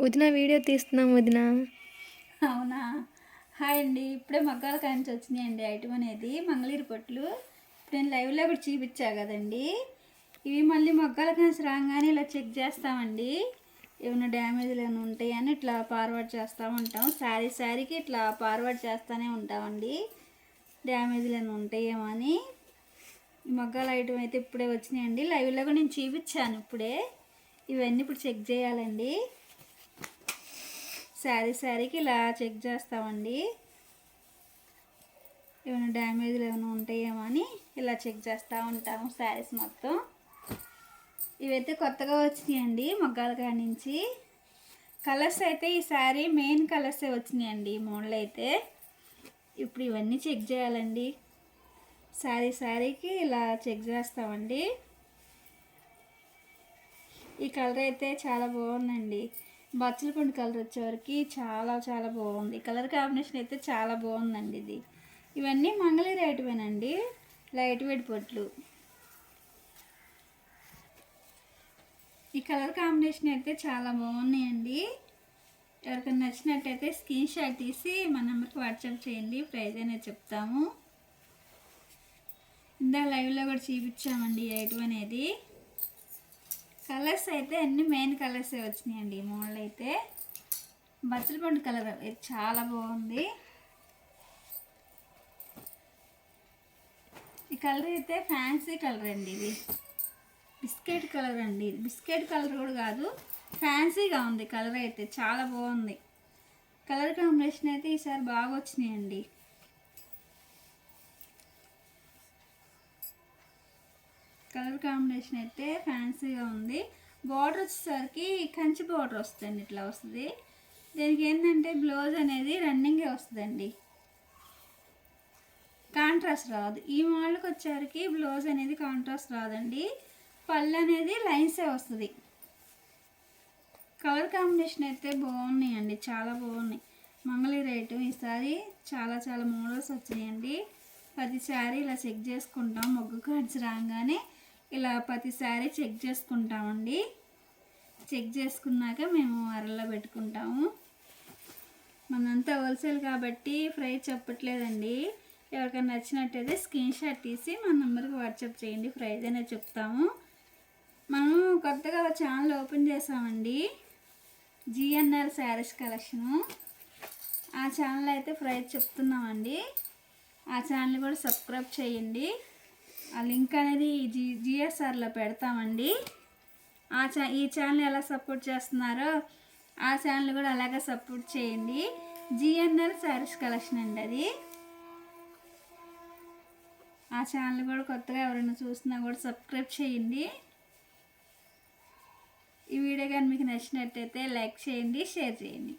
వదిన వీడియో తీస్తున్నాం వదిన. అవునా? హాయ్ అండి. ఇప్పుడే మగ్గాల కాంచి వచ్చినాయండి ఐటమ్ అనేది మంగళగిరి పట్లు. ఇప్పుడు నేను లైవ్లో కూడా చూపించా కదండి. ఇవి మళ్ళీ మగ్గాల కాంచి రాగానే ఇలా చెక్ చేస్తామండి. ఏమైనా డ్యామేజ్లు ఏమైనా ఉంటాయని ఇట్లా ఫార్వర్డ్ చేస్తూ ఉంటాం. శారీకి ఇట్లా ఫార్వర్డ్ చేస్తూనే ఉంటామండి. డ్యామేజ్లు ఏమైనా ఉంటాయేమో అని. ఈ మగ్గాల ఐటమ్ అయితే ఇప్పుడే వచ్చినాయండి. లైవ్లో కూడా నేను చూపించాను ఇప్పుడే. ఇవన్నీ ఇప్పుడు చెక్ చేయాలండి. శారీకి ఇలా చెక్ చేస్తామండి. ఏమైనా డ్యామేజ్లు ఏమైనా ఉంటాయేమో అని ఇలా చెక్ చేస్తూ ఉంటాము శారీస్ మొత్తం. ఇవైతే కొత్తగా వచ్చినాయండి మగ్గాల కాడి నుంచి. కలర్స్ అయితే ఈ శారీ మెయిన్ కలర్సే వచ్చినాయండి ఈ మోడల్ అయితే. ఇప్పుడు ఇవన్నీ చెక్ చేయాలండి. శారీకి ఇలా చెక్ చేస్తామండి. ఈ కలర్ అయితే చాలా బాగుందండి. బచ్చల పండు కలర్ వచ్చేవరకు చాలా బాగుంది. కలర్ కాంబినేషన్ అయితే చాలా బాగుందండి ఇది. ఇవన్నీ మంగళగిరి ఐటమేనండి, లైట్ వెయిట్ పొట్లు. ఈ కలర్ కాంబినేషన్ అయితే చాలా బాగున్నాయండి. ఎవరికైనా నచ్చినట్టయితే స్క్రీన్ షాట్ తీసి మా నెంబర్కి వాట్సాప్ చేయండి. ప్రైస్ అనేది చెప్తాము. ఇందాక లైవ్లో కూడా చూపించామండి ఈ ఐటమ్ అనేది. కలర్స్ అయితే అన్ని మెయిన్ కలర్సే వచ్చినాయండి ఈ మోడల్ అయితే. బచ్చల పండు కలర్ చాలా బాగుంది. ఈ కలర్ అయితే ఫ్యాన్సీ కలర్ అండి. ఇది బిస్కెట్ కలర్ అండి. బిస్కెట్ కలర్ కూడా కాదు, ఫ్యాన్సీగా ఉంది కలర్ అయితే. చాలా బాగుంది. కలర్ కాంబినేషన్ అయితే ఈసారి బాగా వచ్చినాయండి. కలర్ కాంబినేషన్ అయితే ఫ్యాన్సీగా ఉంది. బార్డర్ వచ్చేసరికి కంచి బార్డర్ వస్తుందండి. ఇట్లా వస్తుంది. దీనికి ఏంటంటే బ్లౌజ్ అనేది రన్నింగే వస్తుందండి, కాంట్రాస్ట్ రాదు. ఈ మోడల్కి వచ్చేసరికి బ్లౌజ్ అనేది కాంట్రాస్ట్ రాదండి. పళ్ళు అనేది లైన్సే వస్తుంది. కలర్ కాంబినేషన్ అయితే బాగున్నాయండి, చాలా బాగున్నాయి. మంగళగిరి ఐటమ్ ఈసారి చాలా మోడల్స్ వచ్చినాయండి. ప్రతి శారీ ఇలా చెక్ చేసుకుంటాం. మొగ్గు కార్డ్స్ రాగానే ఇలా ప్రతి శారీ చెక్ చేసుకుంటామండి. చెక్ చేసుకున్నాక మేము అరల్లో పెట్టుకుంటాము. మనంతా హోల్సేల్ కాబట్టి ప్రైస్ చెప్పట్లేదండి. ఎవరికైనా నచ్చినట్టయితే స్క్రీన్ షాట్ తీసి మా నెంబర్కి వాట్సాప్ చేయండి. ప్రైస్ అనేది చెప్తాము. మనం కొత్తగా ఛానల్ ఓపెన్ చేసామండి, జిఎన్ఆర్ శారీస్ కలెక్షను. ఆ ఛానల్ అయితే ప్రైస్ చెప్తున్నామండి. ఆ ఛానల్ కూడా సబ్స్క్రైబ్ చేయండి. ఆ లింక్ అనేది జిఎస్ఆర్లో పెడతామండి. ఈ ఛానల్ ఎలా సపోర్ట్ చేస్తున్నారో ఆ ఛానల్ కూడా అలాగే సపోర్ట్ చేయండి. జిఎన్ఆర్ శారీస్ కలెక్షన్ అండి అది. ఆ ఛానల్ కూడా కొత్తగా ఎవరైనా చూసినా కూడా సబ్స్క్రైబ్ చేయండి. ఈ వీడియో కానీ మీకు నచ్చినట్టయితే లైక్ చేయండి, షేర్ చేయండి.